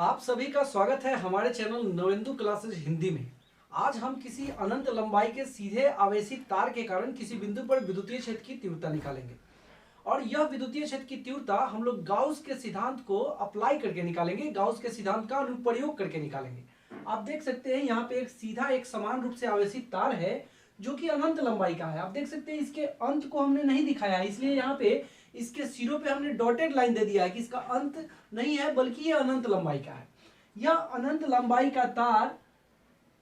आप सभी का स्वागत है हमारे चैनल नवेंदु क्लासेज हिंदी में। आज हम किसी अनंत लंबाई के सीधे आवेशित तार के कारण किसी बिंदु पर विद्युतीय क्षेत्र की तीव्रता निकालेंगे और यह विद्युतीय क्षेत्र की तीव्रता हम लोग गाउस के सिद्धांत को अप्लाई करके निकालेंगे, गाउस के सिद्धांत का अनुप्रयोग करके निकालेंगे। आप देख सकते हैं यहाँ पे एक सीधा एक समान रूप से आवेशित तार है जो कि अनंत लंबाई का है। आप देख सकते हैं इसके अंत को हमने नहीं दिखाया है, इसलिए यहाँ पे इसके सिरों पे हमने डॉटेड लाइन दे दिया है कि इसका अंत नहीं है बल्कि ये अनंत लंबाई का है। यह अनंत लंबाई का तार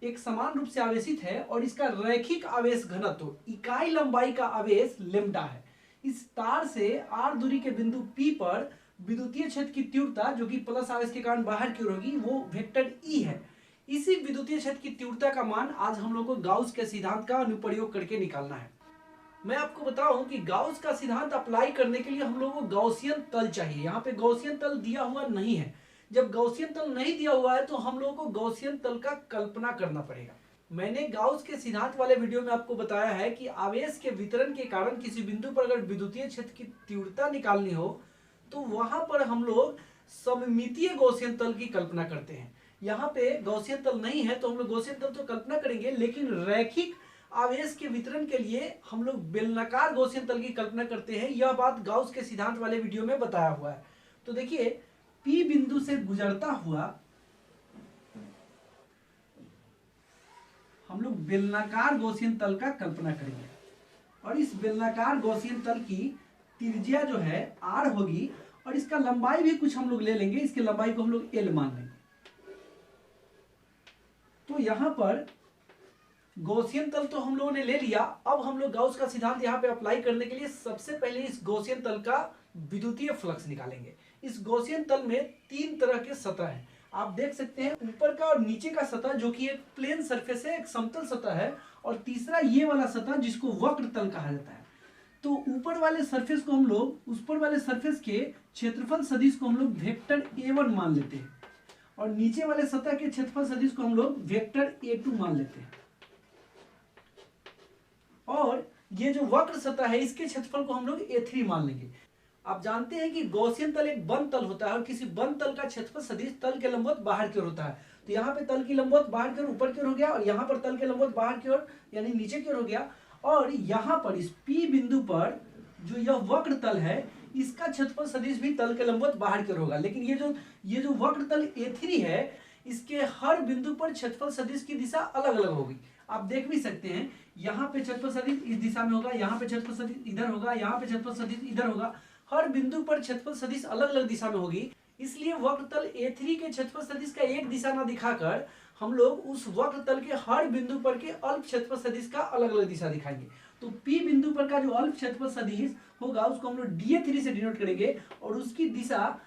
एक समान रूप से आवेशित है और इसका रैखिक आवेश घनत्व इकाई लंबाई का आवेश लेम्डा है। इस तार से r दूरी के बिंदु P पर विद्युतीय क्षेत्र की तीव्रता जो कि प्लस आवेश के कारण बाहर की ओर होगी वो वेक्टर E है। इसी विद्युतीय क्षेत्र की तीव्रता का मान आज हम लोग को गाउस के सिद्धांत का अनुप्रयोग करके निकालना है। मैं आपको बताऊं कि गाउस का सिद्धांत अप्लाई करने के लिए हम लोगों को गॉसियन तल चाहिए। यहाँ पे गॉसियन तल दिया हुआ नहीं है। जब गॉसियन तल नहीं दिया हुआ है तो हम लोगों को गॉसियन तल का कल्पना करना पड़ेगा। मैंने गाउस के सिद्धांत वाले वीडियो में आपको बताया है कि आवेश के वितरण के कारण किसी बिंदु पर अगर विद्युतीय क्षेत्र की तीव्रता निकालनी हो तो वहां पर हम लोग सममितीय गॉसियन तल की कल्पना करते हैं। यहाँ पे गॉसियन तल नहीं है तो हम लोग गॉसियन तल तो कल्पना करेंगे, लेकिन रैखिक आवेश के वितरण के लिए हम लोग बेलनाकार गॉसियन तल की कल्पना करते हैं। यह बात गाउस के सिद्धांत वाले वीडियो में बताया हुआ है। तो देखिए P बिंदु से गुजरता हुआ हम लोग बेलनाकार गॉसियन तल का कल्पना करेंगे और इस बेलनाकार गॉसियन तल की त्रिज्या जो है r होगी और इसका लंबाई भी कुछ हम लोग ले लेंगे। इसकी लंबाई को हम लोग L मान लेंगे। तो यहां पर गॉसियन तल तो हम लोगों ने ले लिया। अब हम लोग गाउस का सिद्धांत यहाँ पे अप्लाई करने के लिए सबसे पहले इस गॉसियन तल का विद्युतीय फ्लक्स निकालेंगे। इस गॉसियन तल में तीन तरह के सतह हैं। आप देख सकते हैं ऊपर का और नीचे का सतह जो कि एक प्लेन सरफेस है, एक समतल सतह है, और तीसरा ये वाला सतह जिसको वक्र तल कहा जाता है। तो ऊपर वाले सरफेस को हम लोग उस पर वाले सरफेस के क्षेत्रफल सदिश को हम लोग वेक्टर A1 मान लेते हैं और नीचे वाले सतह के क्षेत्रफल सदिश को हम लोग वेक्टर A2 मान लेते हैं। और ये जो वक्र सतह है इसके क्षेत्रफल को हम लोग A3 मान लेंगे। आप जानते हैं कि गॉसियन तल एक बंद तल होता है और किसी बंद तल का क्षेत्रफल सदिश तल के लंबवत बाहर की ओर होता है। तो यहाँ पे तल की लंबवत बाहर की ओर ऊपर की ओर हो गया और यहाँ पर तल के लंबवत बाहर की ओर यानी नीचे की ओर हो गया। और यहाँ पर इस P बिंदु पर जो यह वक्र तल है इसका क्षेत्रफल सदिश भी तल के लंबवत बाहर की ओर होगा। लेकिन ये जो वक्र तल A3 है इसके हर बिंदु पर क्षेत्रफल सदिश की दिशा अलग अलग होगी। आप देख भी सकते हैं यहाँ पे क्षेत्रफल सदिश इस दिशा में होगा, यहाँ पे क्षेत्रफल सदिश इधर होगा, यहाँ पे क्षेत्रफल सदिश इधर होगा। हर बिंदु पर क्षेत्रफल सदिश अलग अलग दिशा में होगी। इसलिए वक्र तल A3 के क्षेत्रफल सदिश का एक दिशा ना दिखाकर हम लोग उस वक्र तल के हर बिंदु पर के अल्प क्षेत्रफल सदिश का अलग अलग दिशा दिखाएंगे। तो P बिंदु पर का जो अल्प क्षेत्रफल सदिश होगा उसको हम लोग DA3 से डिनोट करेंगे और उसकी दिशा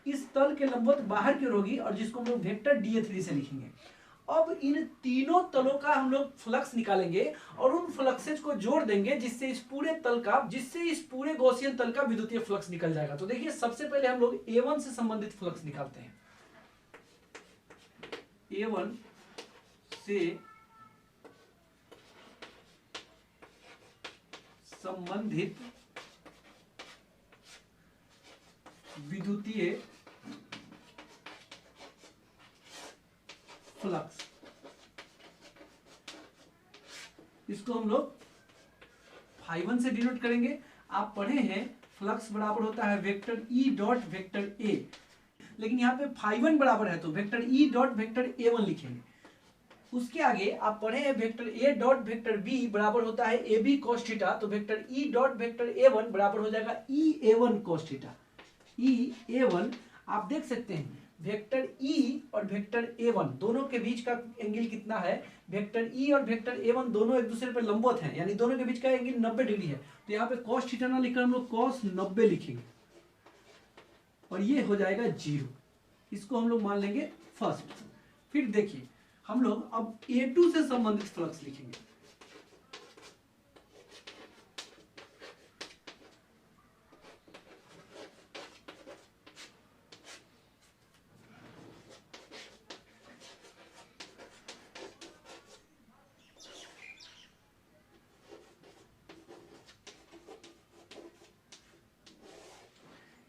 इस तल के लंबवत बाहर की ओर होगी और जिसको हम लोग वेक्टर DA3 से लिखेंगे। अब इन तीनों तलों का हम लोग फ्लक्स निकालेंगे और उन फ्लक्सेज को जोड़ देंगे जिससे इस पूरे गॉसियन तल का विद्युतीय फ्लक्स निकल जाएगा। तो देखिए सबसे पहले हम लोग A1 से संबंधित फ्लक्स निकालते हैं। A1 से संबंधित विद्युतीय फ्लक्स, इसको हम लोग φ1 से डिनोट करेंगे। आप पढ़े हैं फ्लक्स बराबर होता है vector E dot vector A, लेकिन यहाँ पे φ1 बराबर है तो vector E dot vector A1 लिखेंगे। उसके आगे आप पढ़े हैं vector A dot vector B बराबर होता है AB cos थीटा, तो vector E dot vector A1 बराबर हो जाएगा EA1 cos थीटा। EA1 आप देख सकते हैं वेक्टर E और वेक्टर A1 दोनों के बीच का एंगल कितना है। वेक्टर E और वेक्टर A1 दोनों एक दूसरे पर लंबवत हैं, यानी दोनों के बीच का एंगल 90 डिग्री है। तो यहाँ पे cos थीटा ना लिखकर हम लोग cos 90 लिखेंगे और ये हो जाएगा 0। इसको हम लोग मान लेंगे फर्स्ट। फिर देखिए हम लोग अब A2 से संबंधित फ्लक्स लिखेंगे।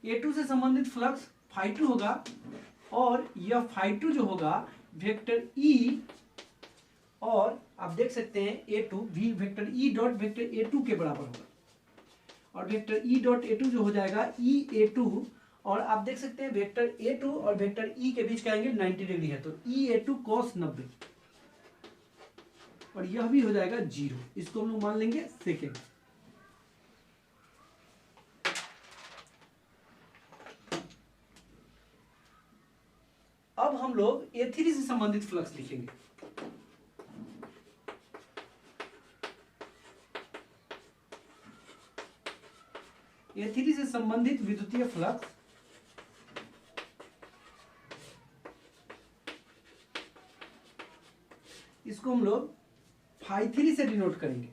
A2 से संबंधित फ्लक्स φ2 होगा और यह φ2 जो होगा वेक्टर ई, और आप देख सकते हैं a2 भी vector E dot vector a2 के बराबर होगा, और वेक्टर ई डॉट a2 जो हो जाएगा EA2, और आप देख सकते हैं वेक्टर a2 और वेक्टर ई के बीच का एंगल 90 डिग्री है, तो EA2 cos 90, और यह भी हो जाएगा 0, इसको हम लोग मान लेंगे सेकेंड। अब हम लोग A3 से संबंधित फ्लक्स लिखेंगे। A3 से संबंधित विद्युतीय फ्लक्स इसको हम लोग φ3 से डिनोट करेंगे,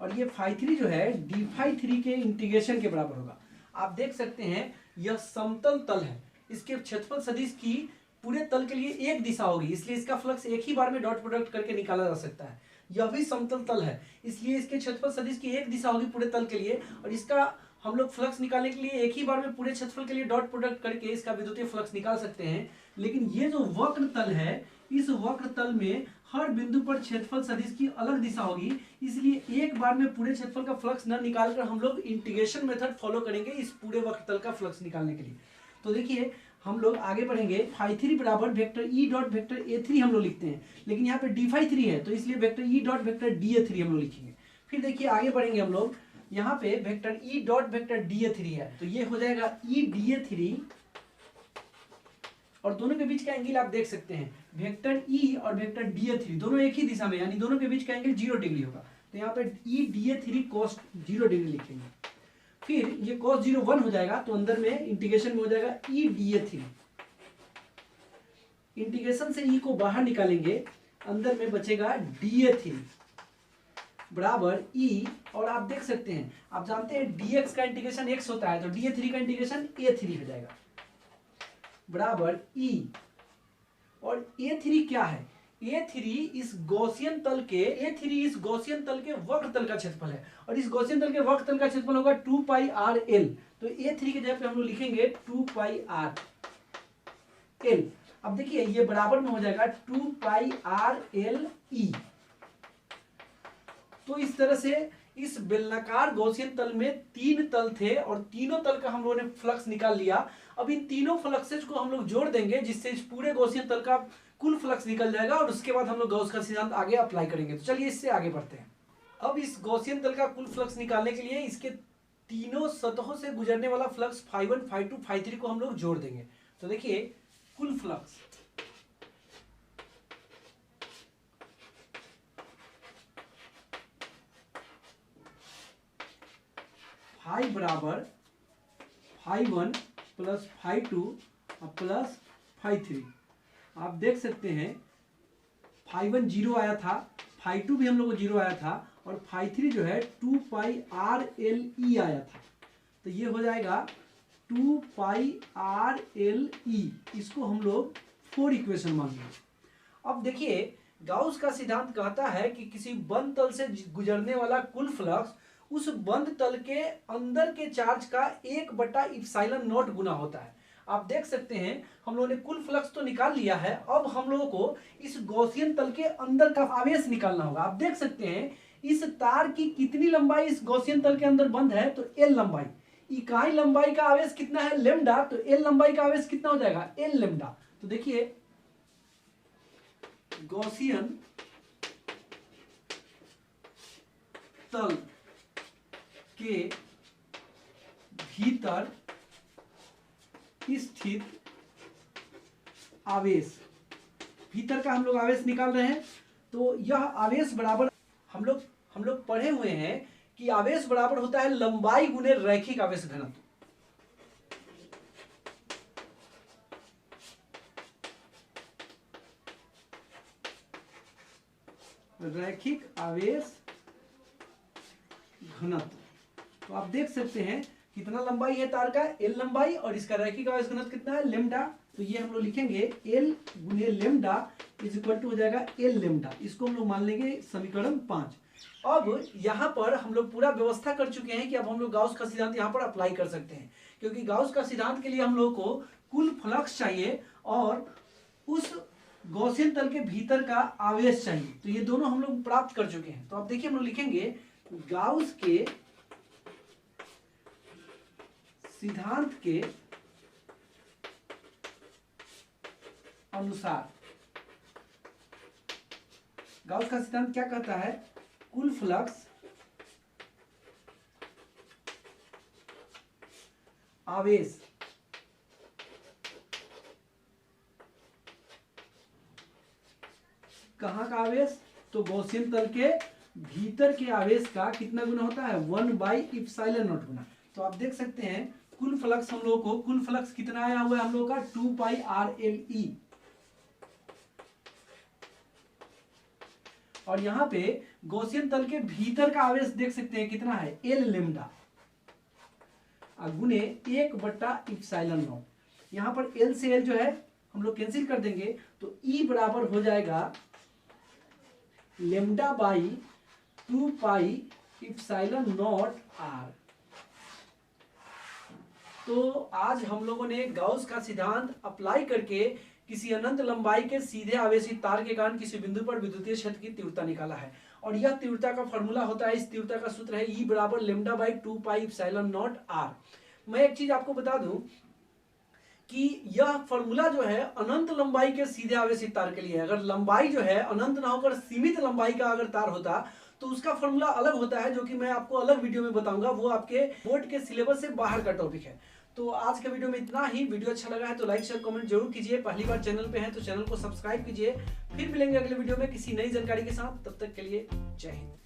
और ये φ3 जो है dφ3 के इंटीग्रेशन के बराबर होगा। आप देख सकते हैं यह समतल तल है, इसके क्षेत्रफल सदिश की पूरे तल के लिए एक दिशा होगी, इसलिए इसका फ्लक्स एक ही बार में डॉट प्रोडक्ट करके निकाला जा सकता है। यह भी समतल तल है, इसलिए इसके क्षेत्रफल सदिश की एक दिशा होगी पूरे तल के लिए, और इसका हम लोग फ्लक्स निकालने के लिए एक ही बार में पूरे क्षेत्रफल के लिए डॉट प्रोडक्ट करके इसका विद्युतीय फ्लक्स निकाल सकते हैं। लेकिन ये जो वक्र तल है, इस वक्र तल में हर बिंदु पर क्षेत्रफल सदिश की अलग दिशा होगी, इसलिए एक बार में पूरे क्षेत्रफल का फ्लक्स न निकालकर हम लोग इंटीग्रेशन मेथड फॉलो करेंगे इस पूरे वक्र तल का फ्लक्स निकालने के लिए। तो देखिए हम लोग आगे बढ़ेंगे, φ3 बराबर vector E dot vector A3 हम लोग लिखते हैं, लेकिन यहाँ पे dφ3 है तो इसलिए vector E dot vector DA3 हम लोग लिखेंगे। फिर देखिए आगे बढ़ेंगे हम लोग, यहाँ पे vector E dot vector DA3 है, तो ये हो जाएगा EDA3, और दोनों के बीच का एंगल आप देख सकते हैं वेक्टर ई और वेक्टर DA3 दोनों एक ही दिशा में, यानी दोनों के बीच का एंगल 0 डिग्री होगा, तो यहाँ पे EDA3 cos 0 डिग्री लिखेंगे। फिर ये cos 0 1 हो जाएगा, तो अंदर में इंटीग्रेशन में हो जाएगा EDA3, इंटीग्रेशन से ई को बाहर निकालेंगे, अंदर में बचेगा DA3 बराबर ई, और आप देख सकते हैं, आप जानते हैं dx का इंटीग्रेशन x होता है, तो DA3 का इंटीग्रेशन A3 हो जाएगा बराबर ई, और A3 क्या है, A3 इस गॉसियन तल के वक्र तल का क्षेत्रफल है, और इस गॉसियन तल के वक्र तल का क्षेत्रफल होगा 2πrl, तो A3 के जगह पे हम लोग लिखेंगे 2πrl। अब देखिए ये बराबर में हो जाएगा 2πrle। तो इस तरह से इस बेलनाकार गॉसियन तल में 3 तल थे, और तीनों तल का हम लोगों ने फ्लक्स निकाल लिया। अब इन तीनों फ्लक्सेज को हम लोग जोड़ देंगे, जिससे इस पूरे गॉसियन तल का कुल फ्लक्स निकल जाएगा, और उसके बाद हम लोग गॉस का सिद्धांत आगे अप्लाई करेंगे। तो चलिए इससे आगे बढ़ते हैं। अब इस गॉसियन तल का कुल फ्लक्स निकालने के लिए इसके तीनों सतहों से गुजरने वाला फ्लक्स φ1 φ2 φ3 को हम लोग जोड़ देंगे। तो देखिए कुल फ्लक्स फाई बराबर φ1 प्लस φ2 प्लस φ3। आप देख सकते हैं φ1 0 आया था, φ2 भी हम लोग को 0 आया था, और φ3 जो है 2πrle आया था, तो ये हो जाएगा 2πrle। इसको हम लोग 4 इक्वेशन मान लेंगे। अब देखिए गाउस का सिद्धांत कहता है कि किसी बंद तल से गुजरने वाला कुल फ्लक्स उस बंद तल के अंदर के चार्ज का 1/ε0 गुना होता है। आप देख सकते हैं हम लोगों ने कुल फ्लक्स तो निकाल लिया है, अब हम लोगों को इस गॉसियन तल के अंदर का आवेश निकालना होगा। आप देख सकते हैं इस तार की कितनी लंबाई इस गॉसियन तल के अंदर बंद है, तो L लंबाई, इकाई लंबाई का आवेश कितना है लेमडा, तो L लंबाई का आवेश कितना हो जाएगा L लेमडा। तो देखिए गॉसियन तल के भीतर स्थित आवेश, भीतर का हम लोग आवेश निकाल रहे हैं, तो यह आवेश बराबर हम लोग पढ़े हुए हैं कि आवेश बराबर होता है लंबाई गुने रैखिक आवेश घनत्व। रैखिक आवेश घनत्व, तो आप देख सकते हैं कितना लंबाई है तार का L लंबाई, और इसका रैखिक आवेश घनत्व कितना है लेमडा, तो ये हम लोग लिखेंगे L गुने लेमडा इज इक्वल टू हो जाएगा L लेमडा। इसको हम लोग मान लेंगे समीकरण 5। अब यहाँ पर हम लोग पूरा व्यवस्था कर चुके हैं कि अब हम लोग गाउस का सिद्धांत यहाँ पर अप्लाई कर सकते हैं, क्योंकि गाउस का सिद्धांत के लिए हम लोग को कुल फ्लक्स चाहिए और उस गॉसियन तल के भीतर का आवेश चाहिए। तो ये दोनों हम लोग प्राप्त कर चुके हैं। तो आप देखिए हम लोग लिखेंगे गाउस के सिद्धांत के अनुसार, गाउस का सिद्धांत क्या कहता है, कुल फ्लक्स आवेश कहाँ का आवेश, तो गॉसियन तल के भीतर के आवेश का कितना गुना होता है, 1/ε0 गुना। तो आप देख सकते हैं कुल फ्लक्स हम लोग को, कुल फ्लक्स कितना आया हुआ है हम लोग का 2πRLE, और यहां पे गॉसियन तल के भीतर का आवेश देख सकते हैं कितना है, L लैम्डा गुने 1/ε0। यहां पर L से L जो है हम लोग कैंसिल कर देंगे, तो E बराबर हो जाएगा λ/2πε0R। तो आज हम लोगों ने गाउस का सिद्धांत अप्लाई करके किसी अनंत लंबाई के सीधे आवेशित तार के कारण किसी बिंदु पर विद्युतीय क्षेत्र की तीव्रता निकाला है। और यह तीव्रता का फॉर्मूला होता है, इस तीव्रता का सूत्र है E बराबर λ/2πε0R। मैं एक चीज आपको बता दूं कि यह फॉर्मूला जो है अनंत लंबाई के सीधे आवेशित तार के लिए है। अगर लंबाई जो है अनंत ना होकर सीमित लंबाई का अगर तार होता तो उसका फॉर्मूला अलग होता है, जो कि मैं आपको अलग वीडियो में बताऊंगा, वो आपके बोर्ड के सिलेबस से बाहर का टॉपिक है। तो आज के वीडियो में इतना ही। वीडियो अच्छा लगा है तो लाइक शेयर कमेंट जरूर कीजिए। पहली बार चैनल पे हैं तो चैनल को सब्सक्राइब कीजिए। फिर मिलेंगे अगले वीडियो में किसी नई जानकारी के साथ। तब तक के लिए जय हिंद।